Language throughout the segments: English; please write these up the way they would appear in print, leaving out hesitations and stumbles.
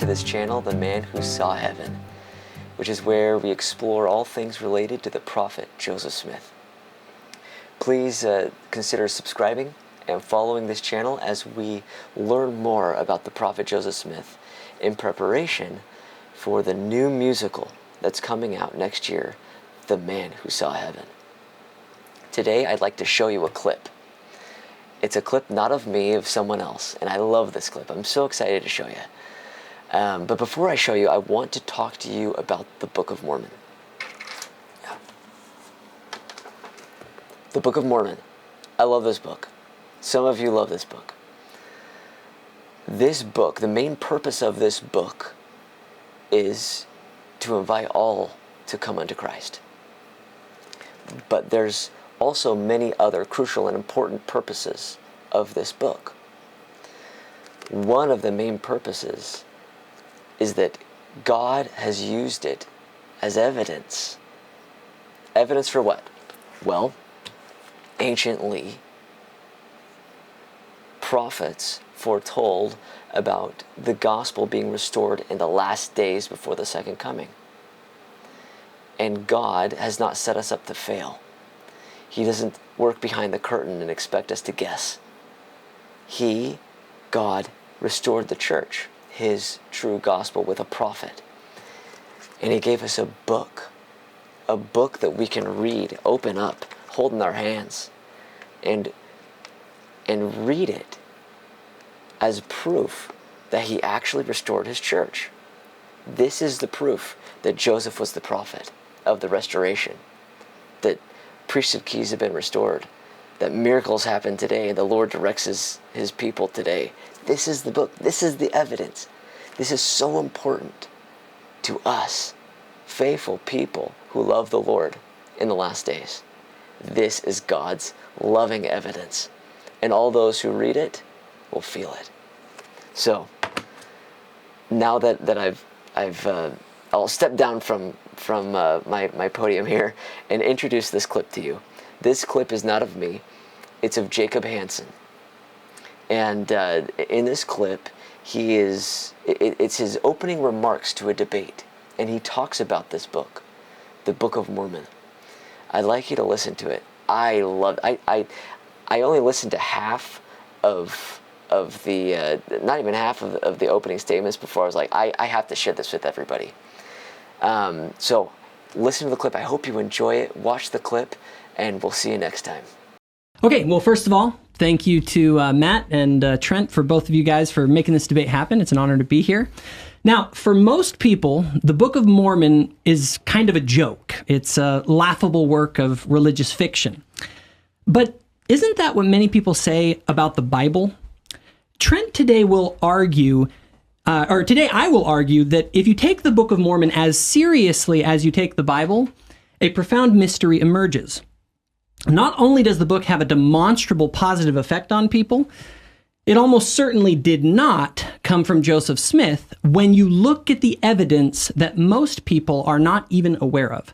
this channel, The Man Who Saw Heaven, which is where we explore all things related to the prophet Joseph Smith. Please consider subscribing and following this channel as we learn more about the prophet Joseph Smith in preparation for the new musical that's coming out next year, The Man Who Saw Heaven. Today I'd like to show you a clip. It's a clip not of me, of someone else, and I love this clip. I'm so excited to show you. But before I show you, I want to talk to you about the Book of Mormon. Yeah. The Book of Mormon. I love this book. Some of you love this book. This book, the main purpose of this book is to invite all to come unto Christ. But there's also many other crucial and important purposes of this book. One of the main purposes is that God has used it as evidence. Evidence for what? Well, anciently, prophets foretold about the gospel being restored in the last days before the second coming. And God has not set us up to fail. He doesn't work behind the curtain and expect us to guess. God, restored the church, His true gospel, with a prophet. And He gave us a book that we can read, open up, hold in our hands, and read it as proof that He actually restored His church. This is the proof that Joseph was the prophet of the restoration, that priesthood keys have been restored, that miracles happen today, and the Lord directs his people today. This is the book. This is the evidence. This is so important to us, faithful people who love the Lord in the last days. This is God's loving evidence, and all those who read it will feel it. So now that I'll step down from my podium here and introduce this clip to you. This clip is not of me. It's of Jacob Hansen. And in this clip, it's his opening remarks to a debate. And he talks about this book, the Book of Mormon. I'd like you to listen to it. I only listened to half of the, not even half of the opening statements before I was like, I have to share this with everybody. So listen to the clip. I hope you enjoy it. Watch the clip, and we'll see you next time. Okay, well, first of all, thank you to Matt and Trent, for both of you guys, for making this debate happen. It's an honor to be here. Now, for most people, the Book of Mormon is kind of a joke. It's a laughable work of religious fiction. But isn't that what many people say about the Bible? Trent today will argue today I will argue that if you take the Book of Mormon as seriously as you take the Bible, a profound mystery emerges. Not only does the book have a demonstrable positive effect on people, it almost certainly did not come from Joseph Smith when you look at the evidence that most people are not even aware of.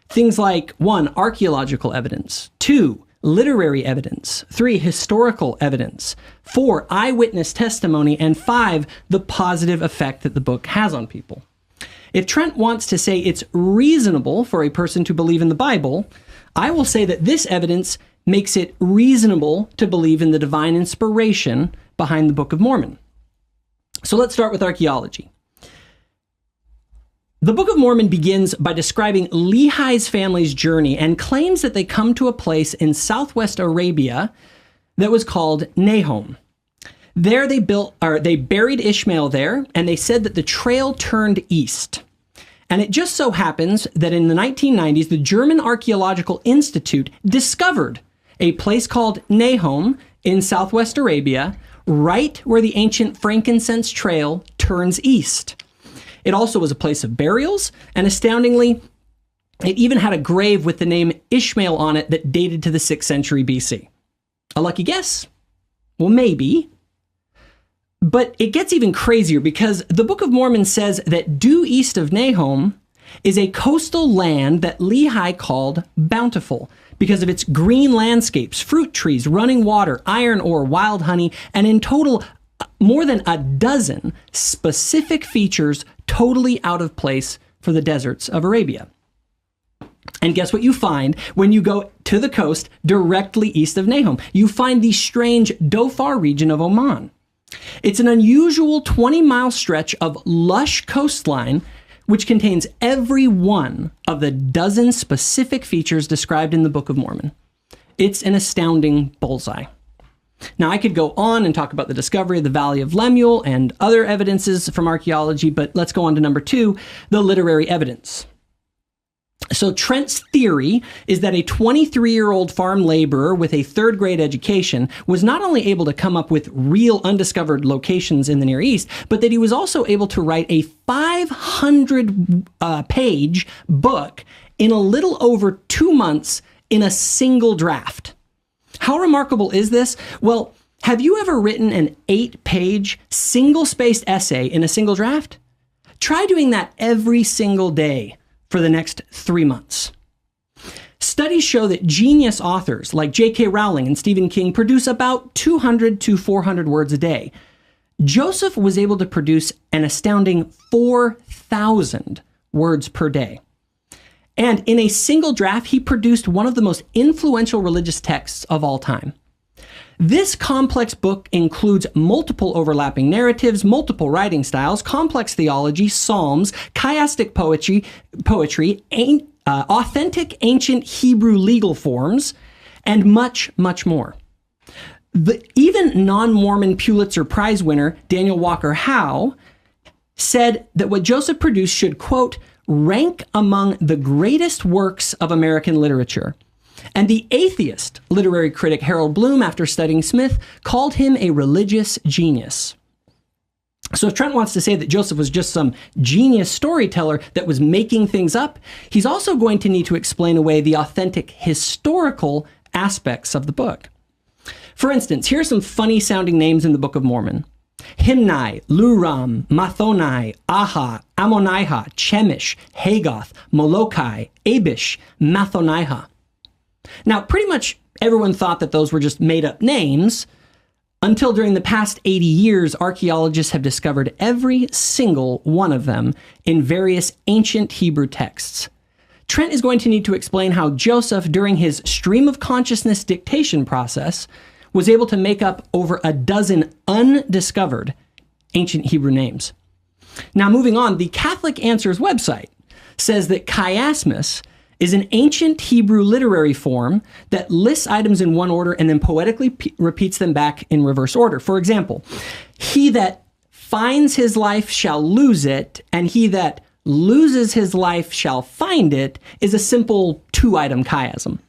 Things like 1, archaeological evidence, 2, literary evidence, 3, historical evidence, 4, eyewitness testimony, and 5, the positive effect that the book has on people. If Trent wants to say it's reasonable for a person to believe in the Bible, I will say that this evidence makes it reasonable to believe in the divine inspiration behind the Book of Mormon. So let's start with archaeology. The Book of Mormon begins by describing Lehi's family's journey and claims that they come to a place in southwest Arabia that was called Nahom. There they buried Ishmael there, and they said that the trail turned east. And it just so happens that in the 1990s, the German Archaeological Institute discovered a place called Nahom in southwest Arabia, right where the ancient frankincense trail turns east. It also was a place of burials, and astoundingly, it even had a grave with the name Ishmael on it that dated to the 6th century BC. A lucky guess? Well, maybe. But it gets even crazier because the Book of Mormon says that due east of Nahom is a coastal land that Lehi called bountiful because of its green landscapes, fruit trees, running water, iron ore, wild honey, and in total, more than a dozen specific features totally out of place for the deserts of Arabia. And guess what you find when you go to the coast directly east of Nahum? You find the strange Dhofar region of Oman. It's an unusual 20-mile stretch of lush coastline which contains every one of the dozen specific features described in the Book of Mormon. It's an astounding bullseye. Now, I could go on and talk about the discovery of the Valley of Lemuel and other evidences from archaeology, but let's go on to number 2, the literary evidence. So Trent's theory is that a 23-year-old farm laborer with a third-grade education was not only able to come up with real undiscovered locations in the Near East, but that he was also able to write a 500-page book in a little over 2 months in a single draft. How remarkable is this? Well, have you ever written an 8-page, single-spaced essay in a single draft? Try doing that every single day for the next 3 months. Studies show that genius authors like J.K. Rowling and Stephen King produce about 200 to 400 words a day. Joseph was able to produce an astounding 4,000 words per day. And in a single draft, he produced one of the most influential religious texts of all time. This complex book includes multiple overlapping narratives, multiple writing styles, complex theology, psalms, chiastic poetry, authentic ancient Hebrew legal forms, and much, much more. Even non-Mormon Pulitzer Prize winner Daniel Walker Howe said that what Joseph produced should, quote, rank among the greatest works of American literature. And the atheist literary critic Harold Bloom, after studying Smith, called him a religious genius. So if Trent wants to say that Joseph was just some genius storyteller that was making things up, he's also going to need to explain away the authentic historical aspects of the book. For instance, here are some funny sounding names in the Book of Mormon. Himni, Luram, Mathoni, Aha, Ammoniha, Chemish, Hagoth, Molokai, Abish, Mathoniha. Now, pretty much everyone thought that those were just made-up names until during the past 80 years, archaeologists have discovered every single one of them in various ancient Hebrew texts. Trent is going to need to explain how Joseph, during his stream of consciousness dictation process, was able to make up over a dozen undiscovered ancient Hebrew names. Now, moving on, the Catholic Answers website says that chiasmus is an ancient Hebrew literary form that lists items in one order and then poetically repeats them back in reverse order. For example, he that finds his life shall lose it, and he that loses his life shall find it is a simple 2-item chiasm.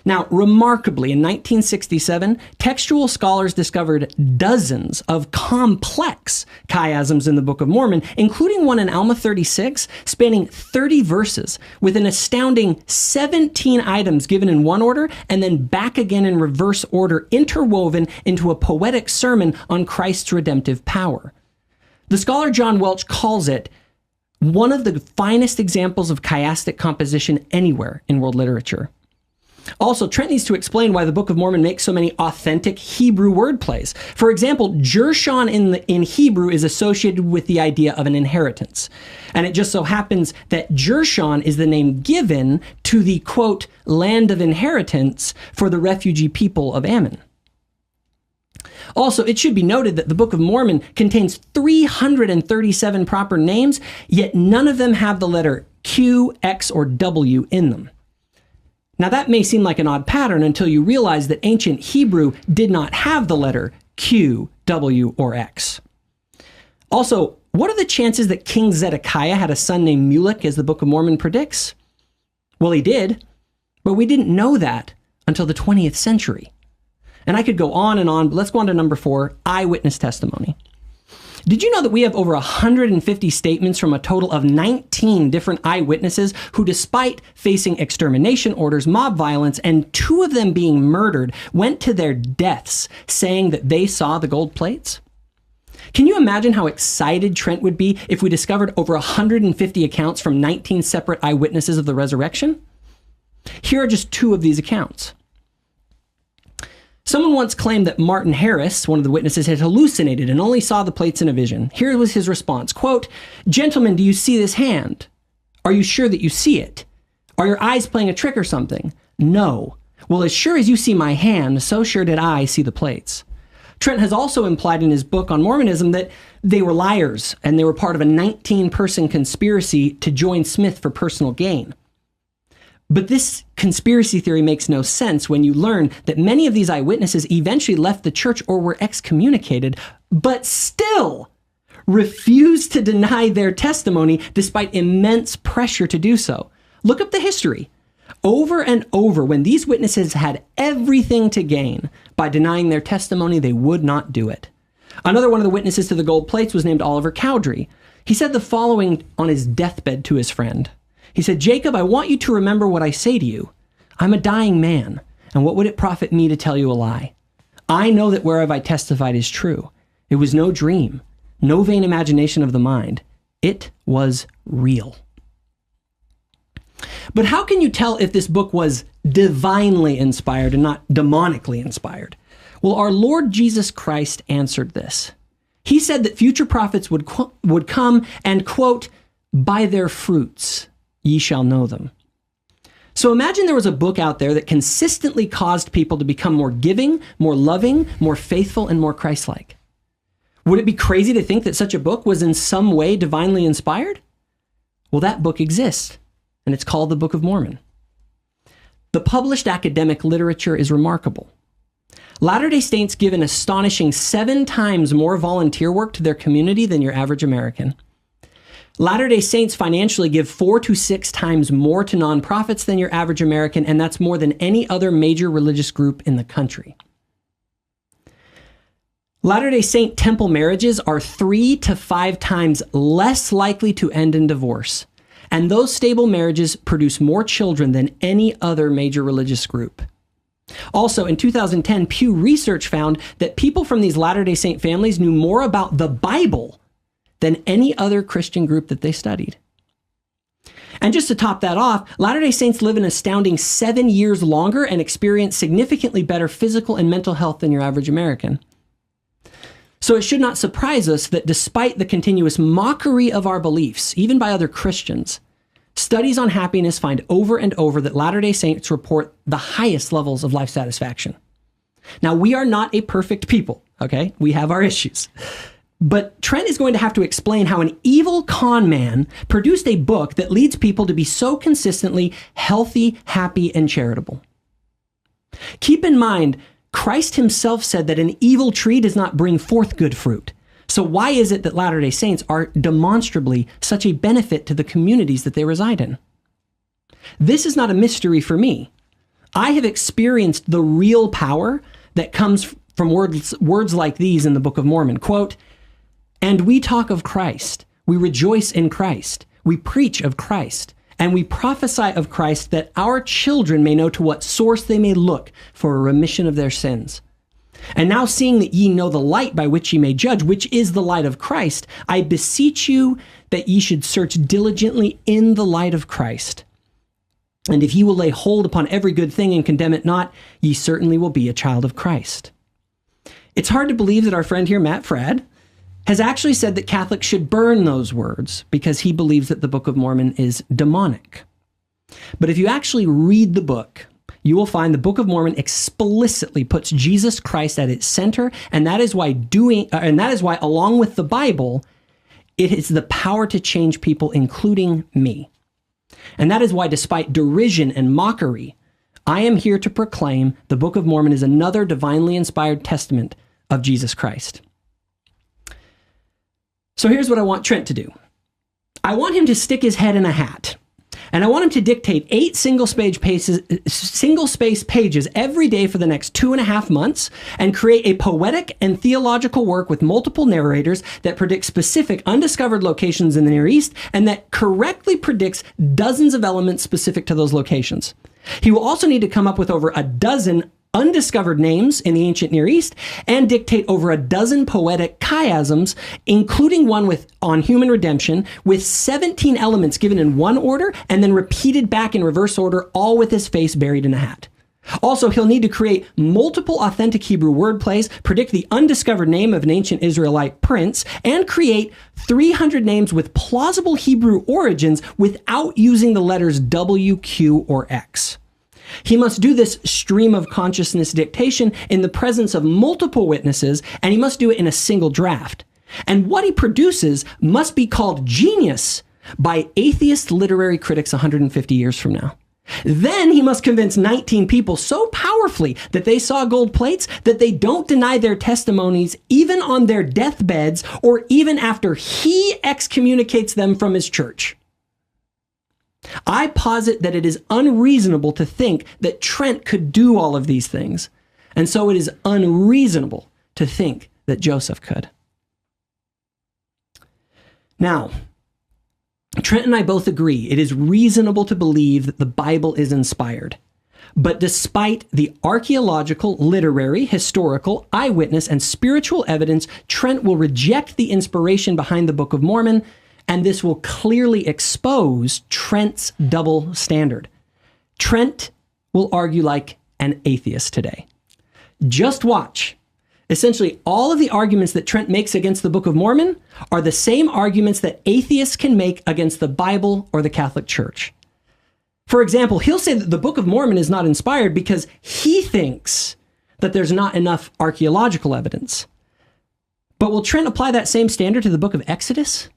Now, remarkably, in 1967, textual scholars discovered dozens of complex chiasms in the Book of Mormon, including one in Alma 36, spanning 30 verses, with an astounding 17 items given in one order and then back again in reverse order, interwoven into a poetic sermon on Christ's redemptive power. The scholar John Welch calls it one of the finest examples of chiastic composition anywhere in world literature. Also, Trent needs to explain why the Book of Mormon makes so many authentic Hebrew wordplays. For example, Jershon in Hebrew is associated with the idea of an inheritance. And it just so happens that Jershon is the name given to the, quote, land of inheritance for the refugee people of Ammon. Also, it should be noted that the Book of Mormon contains 337 proper names, yet none of them have the letter Q, X, or W in them. Now, that may seem like an odd pattern until you realize that ancient Hebrew did not have the letter Q, W, or X. Also, what are the chances that King Zedekiah had a son named Mulek, as the Book of Mormon predicts? Well, he did, but we didn't know that until the 20th century. And I could go on, but let's go on to number 4, eyewitness testimony. Did you know that we have over 150 statements from a total of 19 different eyewitnesses who, despite facing extermination orders, mob violence, and 2 of them being murdered, went to their deaths saying that they saw the gold plates? Can you imagine how excited Trent would be if we discovered over 150 accounts from 19 separate eyewitnesses of the resurrection? Here are just 2 of these accounts. Someone once claimed that Martin Harris, one of the witnesses, had hallucinated and only saw the plates in a vision. Here was his response, quote, "Gentlemen, do you see this hand? Are you sure that you see it? Are your eyes playing a trick or something? No. Well, as sure as you see my hand, so sure did I see the plates." Trent has also implied in his book on Mormonism that they were liars and they were part of a 19-person conspiracy to join Smith for personal gain. But this conspiracy theory makes no sense when you learn that many of these eyewitnesses eventually left the church or were excommunicated, but still refused to deny their testimony despite immense pressure to do so. Look up the history. Over and over, when these witnesses had everything to gain by denying their testimony, they would not do it. Another one of the witnesses to the gold plates was named Oliver Cowdery. He said the following on his deathbed to his friend. He said, "Jacob, I want you to remember what I say to you. I'm a dying man, and what would it profit me to tell you a lie? I know that whereof I testified is true. It was no dream, no vain imagination of the mind. It was real." But how can you tell if this book was divinely inspired and not demonically inspired? Well, our Lord Jesus Christ answered this. He said that future prophets would come and, quote, "By their fruits ye shall know them." So imagine there was a book out there that consistently caused people to become more giving, more loving, more faithful, and more Christ-like. Would it be crazy to think that such a book was in some way divinely inspired? Well, that book exists, and it's called the Book of Mormon. The published academic literature is remarkable. Latter-day Saints give an astonishing 7 times more volunteer work to their community than your average American. Latter-day Saints financially give 4 to 6 times more to nonprofits than your average American, and that's more than any other major religious group in the country. Latter-day Saint temple marriages are 3 to 5 times less likely to end in divorce, and those stable marriages produce more children than any other major religious group. Also, in 2010, Pew Research found that people from these Latter-day Saint families knew more about the Bible than any other Christian group that they studied. And just to top that off, Latter-day Saints live an astounding 7 years longer and experience significantly better physical and mental health than your average American. So it should not surprise us that despite the continuous mockery of our beliefs, even by other Christians, studies on happiness find over and over that Latter-day Saints report the highest levels of life satisfaction. Now, we are not a perfect people, okay? We have our issues. But Trent is going to have to explain how an evil con man produced a book that leads people to be so consistently healthy, happy, and charitable. Keep in mind, Christ himself said that an evil tree does not bring forth good fruit. So why is it that Latter-day Saints are demonstrably such a benefit to the communities that they reside in? This is not a mystery for me. I have experienced the real power that comes from words like these in the Book of Mormon. Quote, "And we talk of Christ, we rejoice in Christ, we preach of Christ, and we prophesy of Christ that our children may know to what source they may look for a remission of their sins. And now seeing that ye know the light by which ye may judge, which is the light of Christ, I beseech you that ye should search diligently in the light of Christ. And if ye will lay hold upon every good thing and condemn it not, ye certainly will be a child of Christ." It's hard to believe that our friend here, Matt Fradd, has actually said that Catholics should burn those words because he believes that the Book of Mormon is demonic. But if you actually read the book, you will find the Book of Mormon explicitly puts Jesus Christ at its center, and that is why along with the Bible, it is the power to change people, including me. And that is why, despite derision and mockery, I am here to proclaim the Book of Mormon is another divinely inspired testament of Jesus Christ. So here's what I want Trent to do. I want him to stick his head in a hat, and I want him to dictate 8 single-space pages every day for the next 2.5 months and create a poetic and theological work with multiple narrators that predicts specific undiscovered locations in the Near East and that correctly predicts dozens of elements specific to those locations. He will also need to come up with over a dozen undiscovered names in the ancient Near East and dictate over a dozen poetic chiasms, including one on human redemption, with 17 elements given in one order and then repeated back in reverse order, all with his face buried in a hat. Also, he'll need to create multiple authentic Hebrew wordplays, predict the undiscovered name of an ancient Israelite prince, and create 300 names with plausible Hebrew origins without using the letters W, Q, or X. He must do this stream of consciousness dictation in the presence of multiple witnesses, and he must do it in a single draft. And what he produces must be called genius by atheist literary critics 150 years from now. Then he must convince 19 people so powerfully that they saw gold plates that they don't deny their testimonies even on their deathbeds or even after he excommunicates them from his church. I posit that it is unreasonable to think that Trent could do all of these things, and so it is unreasonable to think that Joseph could. Now, Trent and I both agree it is reasonable to believe that the Bible is inspired. But despite the archaeological, literary, historical, eyewitness, and spiritual evidence, Trent will reject the inspiration behind the Book of Mormon, and this will clearly expose Trent's double standard. Trent will argue like an atheist today. Just watch. Essentially, all of the arguments that Trent makes against the Book of Mormon are the same arguments that atheists can make against the Bible or the Catholic Church. For example, he'll say that the Book of Mormon is not inspired because he thinks that there's not enough archaeological evidence. But will Trent apply that same standard to the Book of Exodus?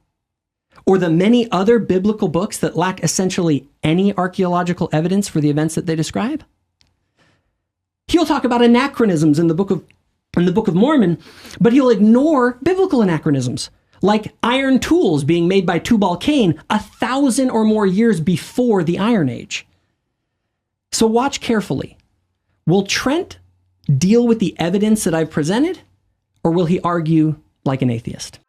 Or the many other biblical books that lack essentially any archaeological evidence for the events that they describe? He'll talk about anachronisms in the Book of Mormon, but he'll ignore biblical anachronisms, like iron tools being made by Tubal-Cain 1,000 or more years before the Iron Age. So watch carefully. Will Trent deal with the evidence that I've presented, or will he argue like an atheist?